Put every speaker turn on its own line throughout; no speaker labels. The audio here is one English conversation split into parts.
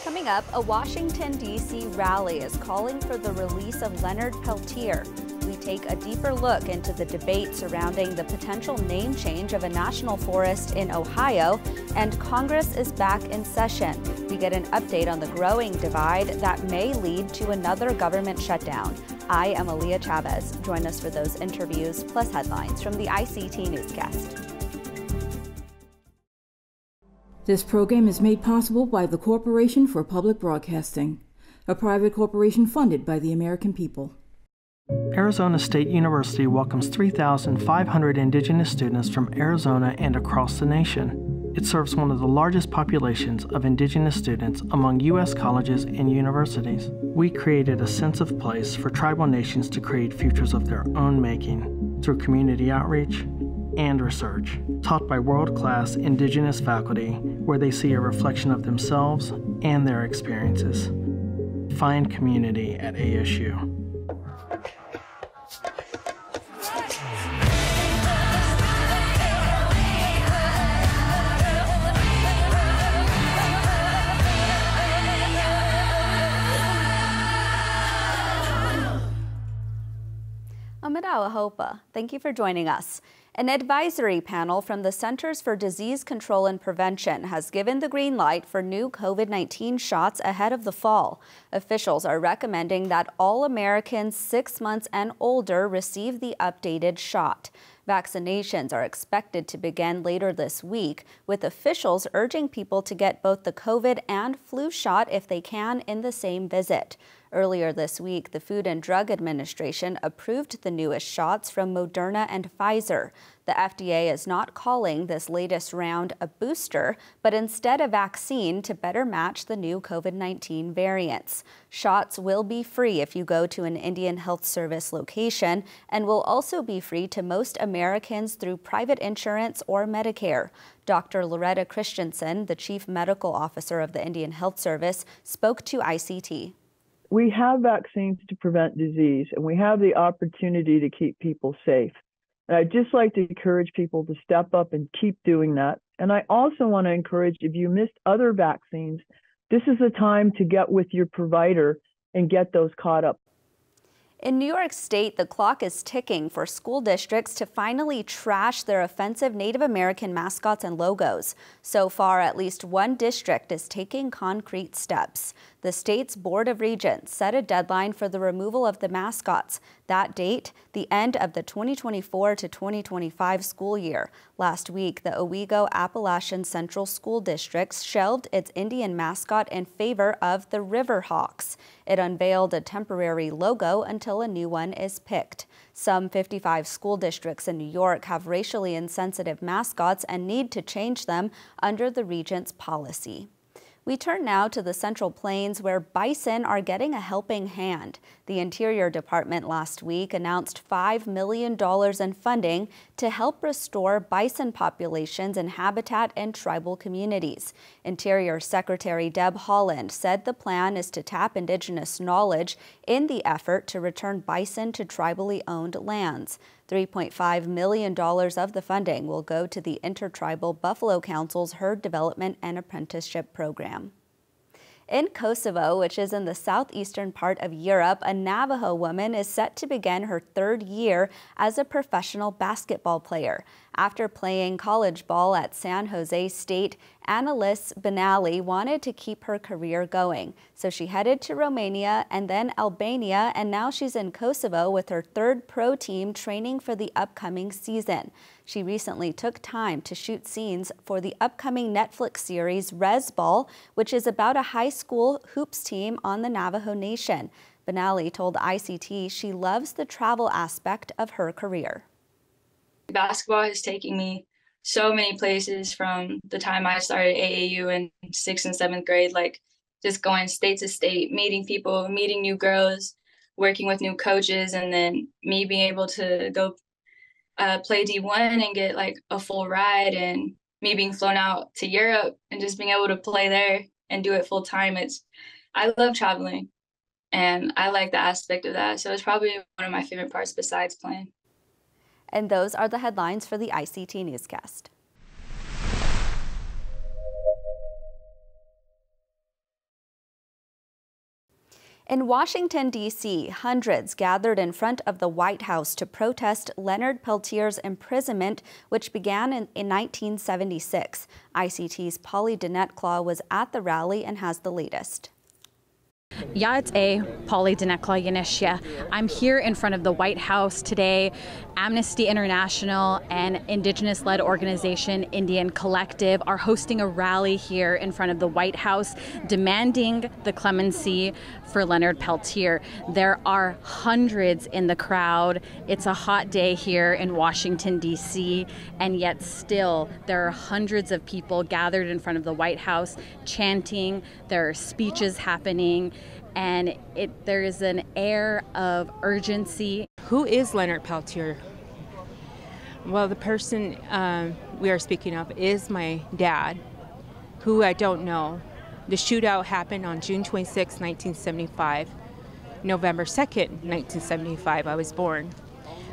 Coming up, a Washington D.C. rally is calling for the release of Leonard Peltier. We take a deeper look into the debate surrounding the potential name change of a national forest in Ohio, and Congress is back in session. We get an update on the growing divide that may lead to another government shutdown. I am Aaliyah Chavez. Join us for those interviews plus headlines from the ICT Newscast.
This program is made possible by the Corporation for Public Broadcasting, a private corporation funded by the American people.
Arizona State University welcomes 3,500 indigenous students from Arizona and across the nation. It serves one of the largest populations of indigenous students among U.S. colleges and universities. We created a sense of place for tribal nations to create futures of their own making through community outreach and research, taught by world-class indigenous faculty where they see a reflection of themselves and their experiences. Find community at ASU.
Amadawa Hopa, thank you for joining us. An advisory panel from the Centers for Disease Control and Prevention has given the green light for new COVID-19 shots ahead of the fall. Officials are recommending that all Americans 6 months and older receive the updated shot. Vaccinations are expected to begin later this week, with officials urging people to get both the COVID and flu shot if they can in the same visit. Earlier this week, the Food and Drug Administration approved the newest shots from Moderna and Pfizer. The FDA is not calling this latest round a booster, but instead a vaccine to better match the new COVID-19 variants. Shots will be free if you go to an Indian Health Service location and will also be free to most Americans through private insurance or Medicare. Dr. Loretta Christensen, the Chief Medical Officer of the Indian Health Service, spoke to ICT.
We have vaccines to prevent disease, and we have the opportunity to keep people safe. And I'd just like to encourage people to step up and keep doing that. And I also want to encourage, if you missed other vaccines, this is the time to get with your provider and get those caught up.
In New York State, the clock is ticking for school districts to finally trash their offensive Native American mascots and logos. So far, at least one district is taking concrete steps. The state's Board of Regents set a deadline for the removal of the mascots. That date, the end of the 2024 to 2025 school year. Last week, the Owego Appalachian Central School District shelved its Indian mascot in favor of the Riverhawks. It unveiled a temporary logo until a new one is picked. Some 55 school districts in New York have racially insensitive mascots and need to change them under the Regents' policy. We turn now to the Central Plains, where bison are getting a helping hand. The Interior Department last week announced $5 million in funding to help restore bison populations in habitat and tribal communities. Interior Secretary Deb Haaland said the plan is to tap indigenous knowledge in the effort to return bison to tribally owned lands. $3.5 million of the funding will go to the Intertribal Buffalo Council's Herd Development and Apprenticeship Program. In Kosovo, which is in the southeastern part of Europe, a Navajo woman is set to begin her third year as a professional basketball player. After playing college ball at San Jose State, Annalise Benally wanted to keep her career going. So she headed to Romania and then Albania, and now she's in Kosovo with her third pro team training for the upcoming season. She recently took time to shoot scenes for the upcoming Netflix series Rez Ball, which is about a high school hoops team on the Navajo Nation. Benally told ICT she loves the travel aspect of her career.
Basketball has taken me so many places from the time I started AAU in 6th and 7th grade, like just going state to state, meeting people, meeting new girls, working with new coaches, and then me being able to go play D1 and get like a full ride, and me being flown out to Europe and just being able to play there and do it full time. I love traveling and I like the aspect of that. So it's probably one of my favorite parts besides playing.
And those are the headlines for the ICT Newscast. In Washington, D.C., hundreds gathered in front of the White House to protest Leonard Peltier's imprisonment, which began in 1976. ICT's Polly Dinetclaw was at the rally and has the latest.
Ya'at'e, Polly Dinetclaw Yanishya. I'm here in front of the White House today. Amnesty International and Indigenous-led organization Indian Collective are hosting a rally here in front of the White House demanding the clemency for Leonard Peltier. There are hundreds in the crowd. It's a hot day here in Washington, D.C., and yet still there are hundreds of people gathered in front of the White House chanting. There are speeches happening, and there is an air of urgency.
Who is Leonard Peltier? Well, the person we are speaking of is my dad, who I don't know. The shootout happened on June 26, 1975. November 2nd, 1975, I was born.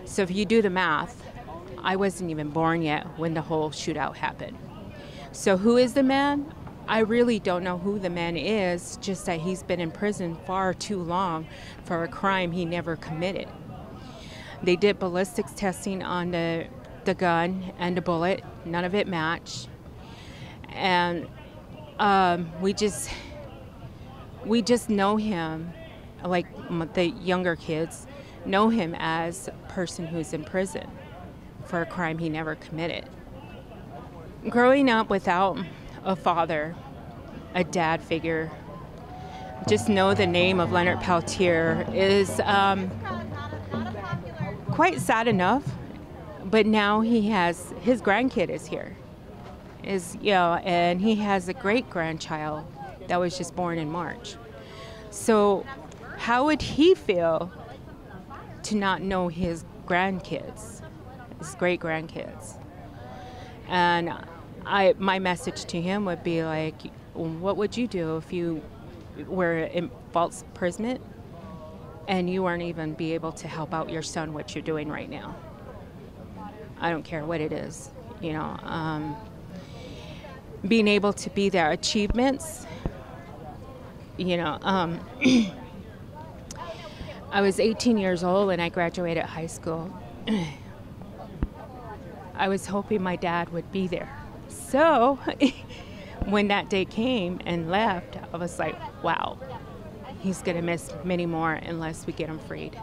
So if you do the math, I wasn't even born yet when the whole shootout happened. So who is the man? I really don't know who the man is, just that he's been in prison far too long for a crime he never committed. They did ballistics testing on the gun and the bullet. None of it matched. And we just know him, like the younger kids know him as a person who's in prison for a crime he never committed. Growing up without a father, a dad figure, just know the name of Leonard Peltier is quite sad enough, but now he has, his grandkid is here. And he has a great-grandchild that was just born in March. So how would he feel to not know his grandkids, his great-grandkids? And my message to him would be like, what would you do if you were in false imprisonment and you weren't even be able to help out your son what you're doing right now? I don't care what it is, being able to be there, achievements, I was 18 years old when I graduated high school. I was hoping my dad would be there. So when that day came and left, I was like, wow, he's gonna miss many more unless we get him freed.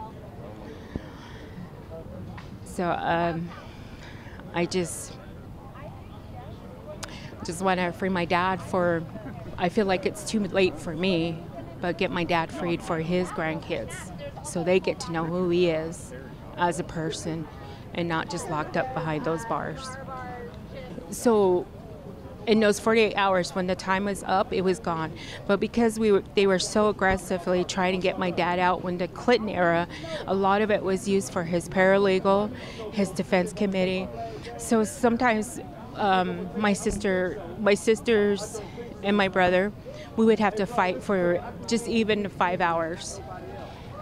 So I just want to free my dad I feel like it's too late for me, but get my dad freed for his grandkids so they get to know who he is as a person and not just locked up behind those bars. So in those 48 hours when the time was up, it was gone. But because they were so aggressively trying to get my dad out when the Clinton era, a lot of it was used for his paralegal, his defense committee. So sometimes my sisters and my brother, we would have to fight for just even 5 hours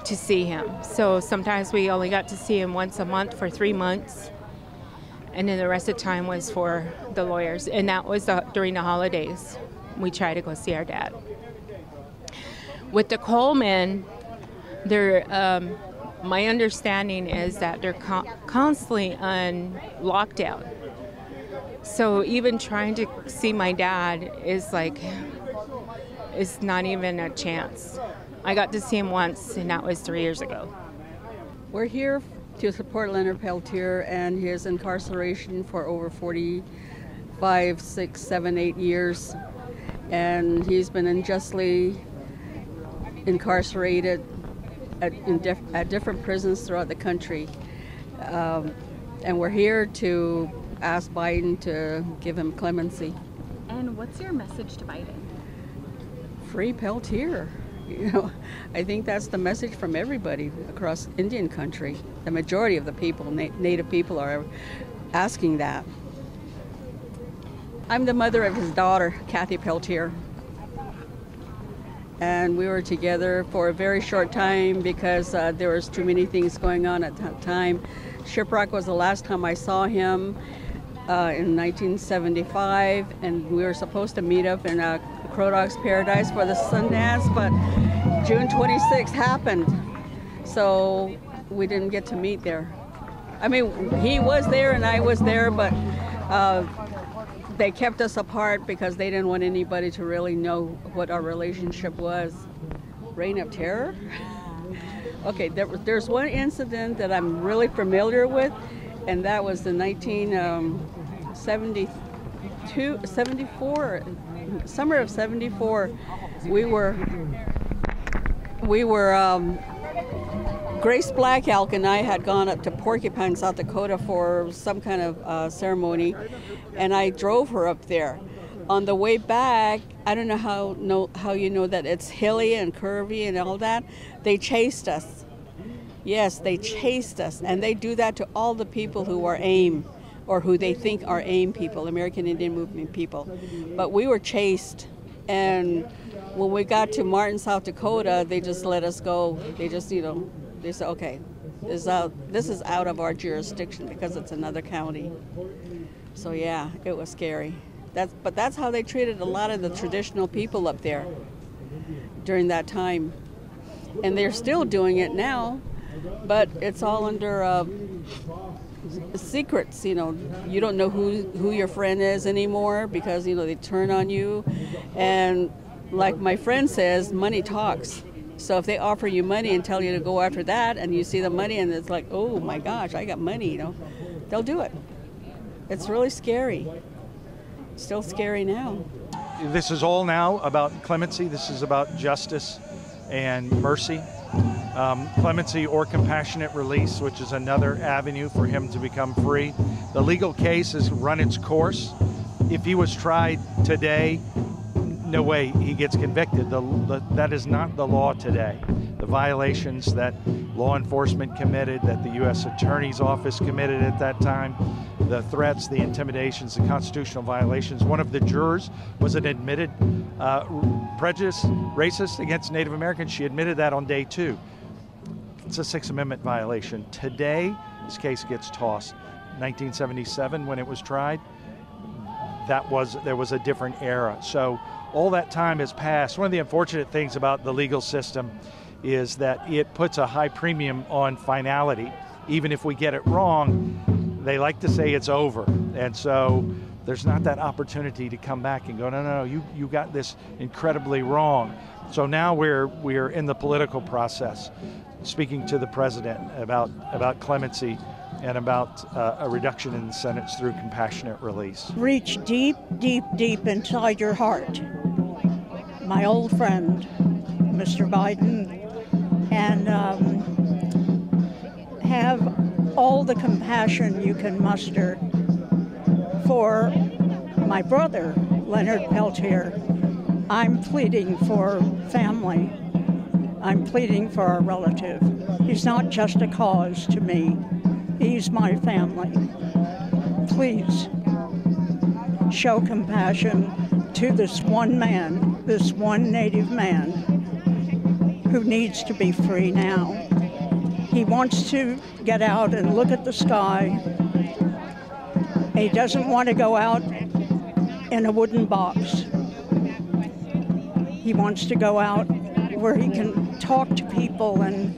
to see him. So sometimes we only got to see him once a month for 3 months, and then the rest of the time was for the lawyers, and that was during the holidays. We tried to go see our dad. With the Coleman, my understanding is that they're constantly on lockdown. So even trying to see my dad is not even a chance. I got to see him once, and that was 3 years ago.
We're here to support Leonard Peltier and his incarceration for over 45, 6, 7, 8 years. And he's been unjustly incarcerated at different prisons throughout the country. And we're here to ask Biden to give him clemency.
And what's your message to Biden?
Free Peltier. I think that's the message from everybody across Indian country. The majority of the people, Native people, are asking that. I'm the mother of his daughter, Kathy Peltier. And we were together for a very short time because there was too many things going on at that time. Shiprock was the last time I saw him in 1975, and we were supposed to meet up in Crow Dog's Paradise for the Sundance, but June 26th happened, so we didn't get to meet there. I mean, he was there and I was there, but they kept us apart because they didn't want anybody to really know what our relationship was. Reign of Terror? Okay, there's one incident that I'm really familiar with, and that was the 74, summer of 74. We were Grace Black Elk and I had gone up to Porcupine, South Dakota for some kind of ceremony, and I drove her up there. On the way back, I don't know how you know that it's hilly and curvy and all that. They chased us. Yes, they chased us, and they do that to all the people who are AIM, or who they think are AIM people, American Indian Movement people. But we were chased, and when we got to Martin, South Dakota, they just let us go. They just, they said, okay, this is out of our jurisdiction because it's another county. So yeah, it was scary. But that's how they treated a lot of the traditional people up there during that time. And they're still doing it now, but it's all under secrets. You don't know who your friend is anymore because, they turn on you. And like my friend says, money talks. So if they offer you money and tell you to go after that, and you see the money and it's like, oh my gosh, I got money, they'll do it. It's really scary. Still scary now.
This is all now about clemency. This is about justice and mercy. Clemency or compassionate release, which is another avenue for him to become free. The legal case has run its course. If he was tried today, no way he gets convicted. That is not the law today. The violations that law enforcement committed, that the U.S. Attorney's Office committed at that time, the threats, the intimidations, the constitutional violations. One of the jurors was an admitted racist against Native Americans. She admitted that on day 2. It's a Sixth Amendment violation. Today, this case gets tossed. 1977, when it was tried, there was a different era. So all that time has passed. One of the unfortunate things about the legal system is that it puts a high premium on finality. Even if we get it wrong, they like to say it's over. And so there's not that opportunity to come back and go, no, you got this incredibly wrong. So now we're in the political process, speaking to the president about clemency and about a reduction in the sentence through compassionate release.
Reach deep, deep, deep inside your heart, my old friend, Mr. Biden, and have all the compassion you can muster for my brother, Leonard Peltier. I'm pleading for family. I'm pleading for our relative. He's not just a cause to me. He's my family. Please show compassion to this one man, this one Native man who needs to be free now. He wants to get out and look at the sky. He doesn't want to go out in a wooden box. He wants to go out where he can talk to people and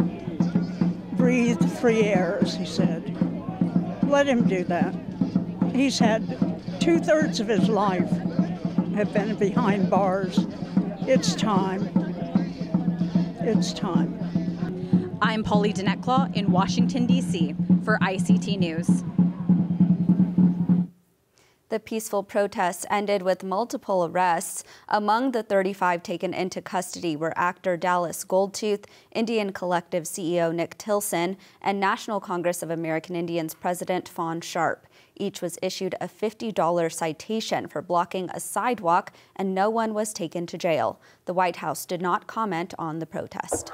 breathe free air, as he said. Let him do that. He's had 2/3 of his life have been behind bars. It's time. It's time.
I'm Polly Denetclaw in Washington, D.C. for ICT News.
The peaceful protests ended with multiple arrests. Among the 35 taken into custody were actor Dallas Goldtooth, Indian Collective CEO Nick Tilson, and National Congress of American Indians President Fawn Sharp. Each was issued a $50 citation for blocking a sidewalk, and no one was taken to jail. The White House did not comment on the protest.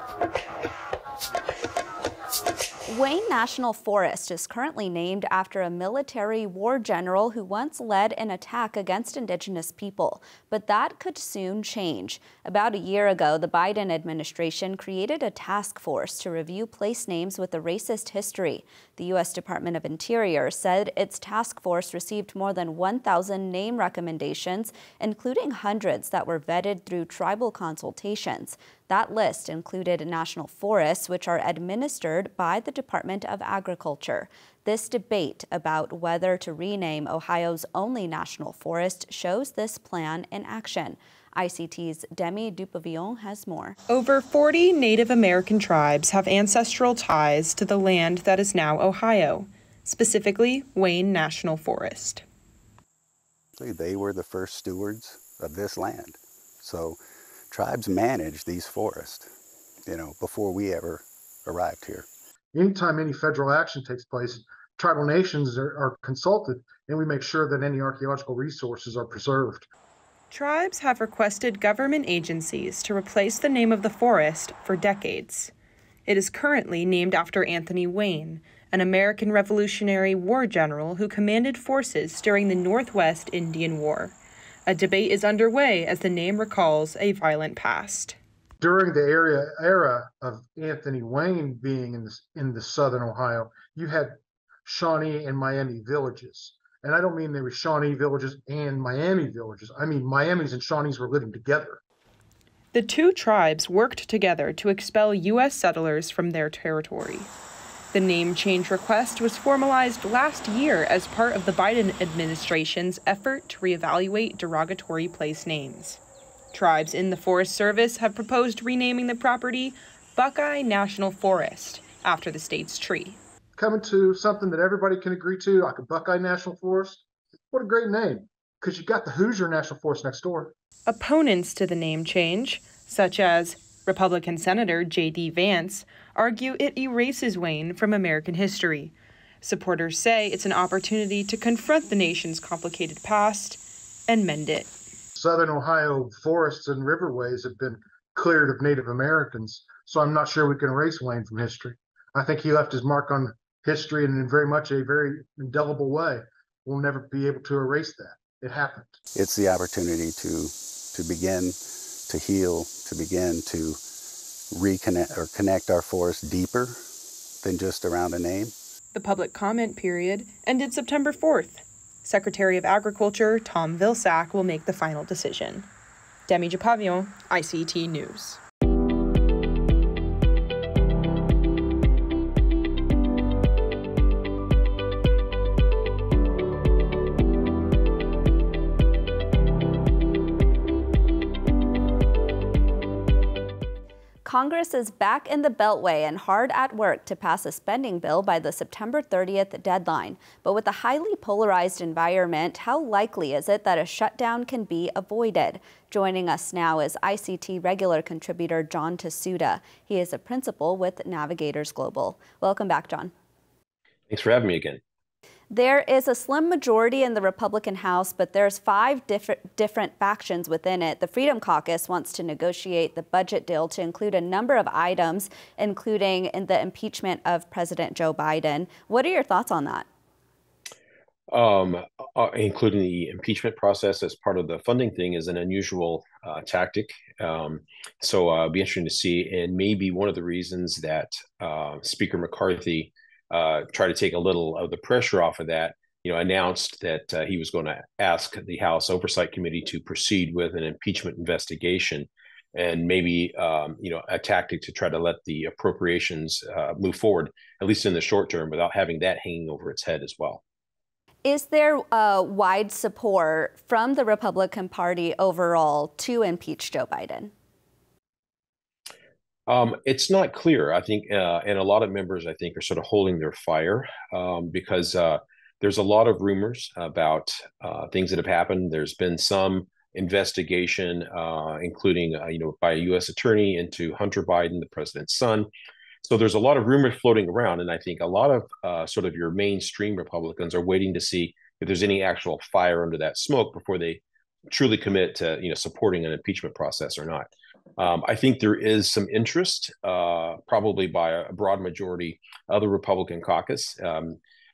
Wayne National Forest is currently named after a military war general who once led an attack against Indigenous people, but that could soon change. About a year ago, the Biden administration created a task force to review place names with a racist history. The U.S. Department of Interior said its task force received more than 1,000 name recommendations, including hundreds that were vetted through tribal consultations. That list included national forests, which are administered by the Department of Agriculture. This debate about whether to rename Ohio's only national forest shows this plan in action. ICT's Demi Dupavillon has more.
Over 40 Native American tribes have ancestral ties to the land that is now Ohio, specifically Wayne National Forest.
They were the first stewards of this land. So tribes manage these forests, before we ever arrived here.
Anytime any federal action takes place, tribal nations are consulted, and we make sure that any archaeological resources are preserved.
Tribes have requested government agencies to replace the name of the forest for decades. It is currently named after Anthony Wayne, an American Revolutionary War general who commanded forces during the Northwest Indian War. A debate is underway as the name recalls a violent past.
During the era of Anthony Wayne being in the southern Ohio, you had Shawnee and Miami villages. And I don't mean there were Shawnee villages and Miami villages. I mean Miamis and Shawnees were living together.
The two tribes worked together to expel U.S. settlers from their territory. The name change request was formalized last year as part of the Biden administration's effort to reevaluate derogatory place names. Tribes in the Forest Service have proposed renaming the property Buckeye National Forest after the state's tree.
Coming to something that everybody can agree to, like a Buckeye National Forest, what a great name, because you got the Hoosier National Forest next door.
Opponents to the name change, such as Republican Senator J.D. Vance, argue it erases Wayne from American history. Supporters say it's an opportunity to confront the nation's complicated past and mend it.
Southern Ohio forests and riverways have been cleared of Native Americans, so I'm not sure we can erase Wayne from history. I think he left his mark on history in very much a very indelible way. We'll never be able to erase that. It happened.
It's the opportunity to begin to heal, to begin to reconnect or connect our forest deeper than just around a name.
The public comment period ended September 4th. Secretary of Agriculture Tom Vilsack will make the final decision. Demi Dupavillon, ICT News.
Congress is back in the Beltway and hard at work to pass a spending bill by the September 30th deadline. But with a highly polarized environment, how likely is it that a shutdown can be avoided? Joining us now is ICT regular contributor John Tasuda. He is a principal with Navigators Global. Welcome back, John.
Thanks for having me again.
There is a slim majority in the Republican House, but there's five different factions within it. The Freedom Caucus wants to negotiate the budget deal to include a number of items, including in the impeachment of President Joe Biden. What are your thoughts on that?
Including the impeachment process as part of the funding thing is an unusual tactic. So it'll be interesting to see. And maybe one of the reasons that Speaker McCarthy try to take a little of the pressure off of that, announced that he was going to ask the House Oversight Committee to proceed with an impeachment investigation, and maybe, a tactic to try to let the appropriations move forward, at least in the short term, without having that hanging over its head as well.
Is there wide support from the Republican Party overall to impeach Joe Biden?
It's not clear, I think, and a lot of members, I think, are sort of holding their fire because there's a lot of rumors about things that have happened. There's been some investigation, including, by a U.S. attorney into Hunter Biden, the president's son. So there's a lot of rumors floating around, and I think a lot of sort of your mainstream Republicans are waiting to see if there's any actual fire under that smoke before they truly commit to, supporting an impeachment process or not. I think there is some interest, probably by a broad majority of the Republican caucus.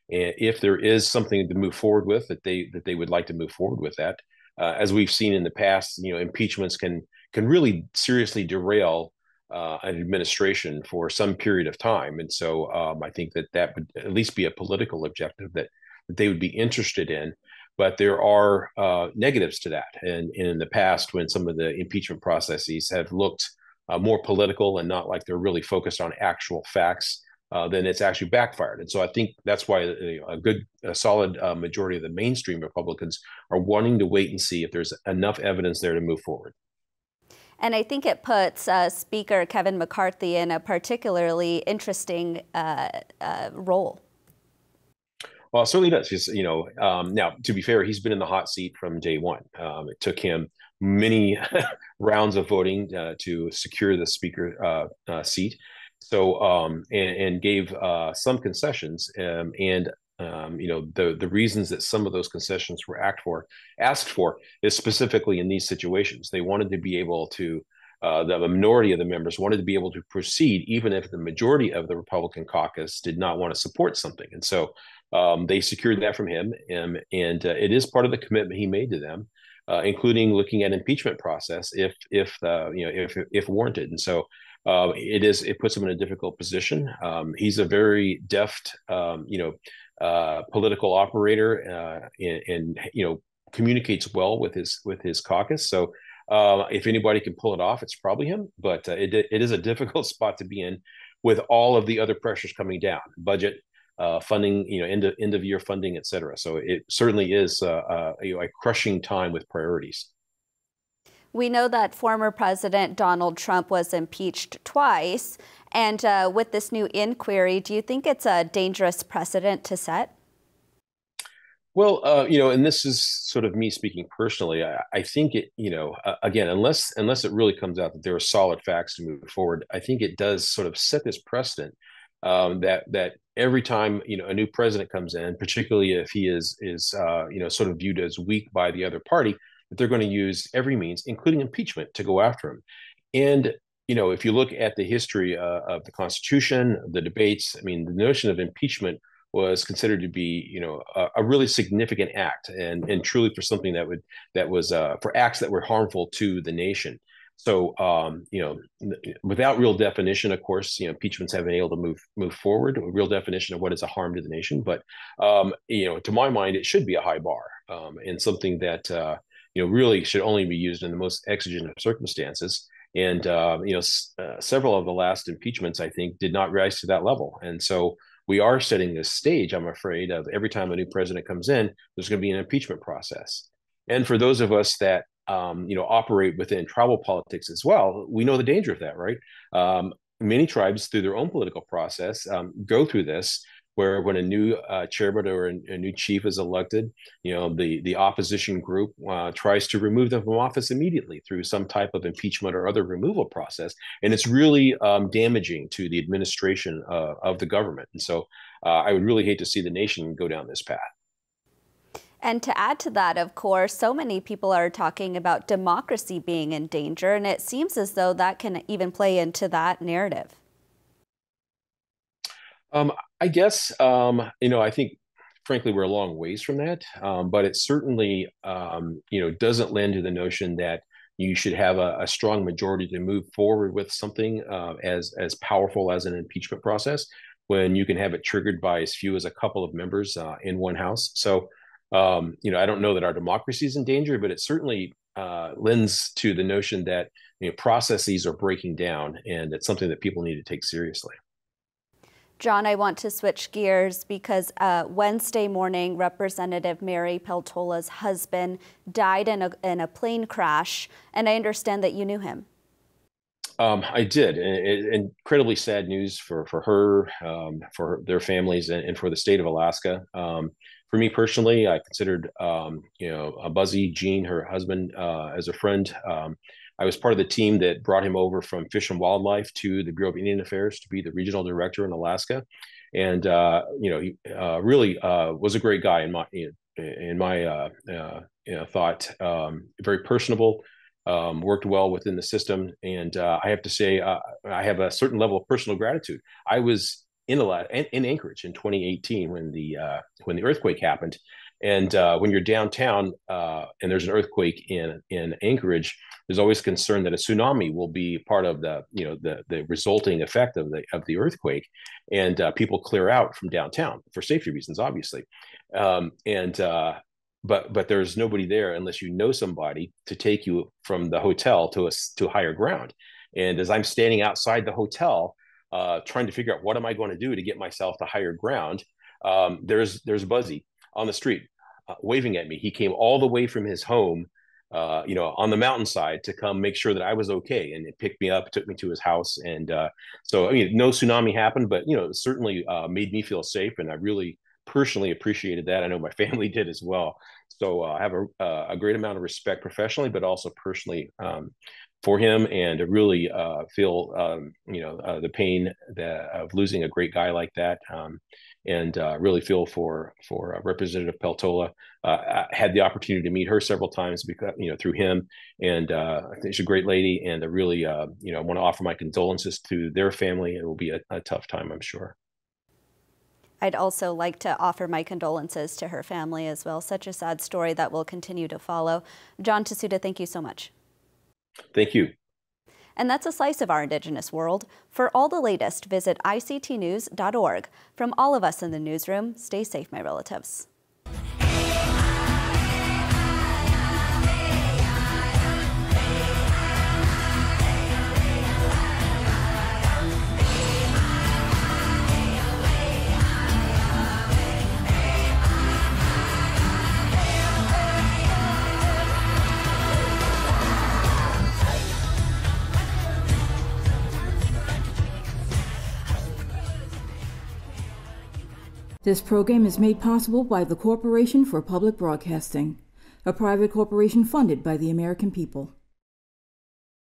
If there is something to move forward with, that they would like to move forward with that. As we've seen in the past, impeachments can really seriously derail an administration for some period of time, and so I think that would at least be a political objective that they would be interested in. But there are negatives to that, and in the past, when some of the impeachment processes have looked more political and not like they're really focused on actual facts, then it's actually backfired. And so I think that's why a solid majority of the mainstream Republicans are wanting to wait and see if there's enough evidence there to move forward.
And I think it puts Speaker Kevin McCarthy in a particularly interesting role.
Well, it certainly does. Now, to be fair, he's been in the hot seat from day one. It took him many rounds of voting to secure the speaker seat. So, and gave some concessions, and the reasons that some of those concessions were asked for is specifically in these situations. They wanted to be able to, the minority of the members wanted to be able to proceed even if the majority of the Republican caucus did not want to support something. And so they secured that from him, and it is part of the commitment he made to them, including looking at impeachment process if warranted. And so it puts him in a difficult position. He's a very deft political operator, and communicates well with his caucus. So if anybody can pull it off, it's probably him. But it is a difficult spot to be in with all of the other pressures coming down: budget, funding, end of year funding, et cetera. So it certainly is a crushing time with priorities.
We know that former President Donald Trump was impeached twice. And with this new inquiry, do you think it's a dangerous precedent to set?
Well, and this is sort of me speaking personally. I think it, again, unless it really comes out that there are solid facts to move forward, I think it does sort of set this precedent that every time a new president comes in, particularly if he is sort of viewed as weak by the other party, that they're going to use every means, including impeachment, to go after him. And if you look at the history of the Constitution, the debates, I mean, the notion of impeachment was considered to be, a really significant act, and truly for something that was for acts that were harmful to the nation. So, without real definition, of course, impeachments haven't been able to move forward. A real definition of what is a harm to the nation, but to my mind, it should be a high bar, and something that really should only be used in the most exigent of circumstances. And several of the last impeachments, I think, did not rise to that level. And so we are setting this stage, I'm afraid, of every time a new president comes in, there's going to be an impeachment process. And for those of us that operate within tribal politics as well, we know the danger of that, right? Many tribes, through their own political process, go through this, where when a new chairman or a new chief is elected, the opposition group tries to remove them from office immediately through some type of impeachment or other removal process. And it's really damaging to the administration of the government. And so I would really hate to see the nation go down this path.
And to add to that, of course, so many people are talking about democracy being in danger, and it seems as though that can even play into that narrative.
I guess, I think, frankly, we're a long ways from that, but it certainly, doesn't lend to the notion that you should have a strong majority to move forward with something as powerful as an impeachment process, when you can have it triggered by as few as a couple of members in one house. So, I don't know that our democracy is in danger, but it certainly lends to the notion that processes are breaking down, and it's something that people need to take seriously.
John, I want to switch gears because Wednesday morning, Representative Mary Peltola's husband died in a plane crash, and I understand that you knew him.
I did, and incredibly sad news for her, for their families, and for the state of Alaska. For me personally, I considered, Buzzy, Gene, her husband, as a friend. I was part of the team that brought him over from Fish and Wildlife to the Bureau of Indian Affairs to be the regional director in Alaska, and he really was a great guy in my thought. Very personable, worked well within the system. And I have to say, I have a certain level of personal gratitude. I was in Anchorage in 2018 when the earthquake happened. And when you're downtown and there's an earthquake in Anchorage, there's always concern that a tsunami will be part of the resulting effect of the earthquake, and people clear out from downtown for safety reasons, obviously. But there's nobody there unless you know somebody to take you from the hotel to higher ground. And as I'm standing outside the hotel, trying to figure out what am I going to do to get myself to higher ground, there's Buzzy on the street waving at me. He came all the way from his home, on the mountainside to come make sure that I was okay, and it picked me up, took me to his house. And so, I mean, no tsunami happened, but it certainly made me feel safe, and I really personally appreciated that. I know my family did as well. So I have a great amount of respect professionally, but also personally for him, and to really feel the pain of losing a great guy like that, and really feel for Representative Peltola. I had the opportunity to meet her several times because through him, and I think she's a great lady, and I really want to offer my condolences to their family. It will be a tough time, I'm sure.
I'd also like to offer my condolences to her family as well. Such a sad story that will continue to follow. John Tsuda, thank you so much.
Thank you.
And that's a slice of our Indigenous world. For all the latest, visit ictnews.org. From all of us in the newsroom, stay safe, my relatives.
This program is made possible by the Corporation for Public Broadcasting, a private corporation funded by the American people.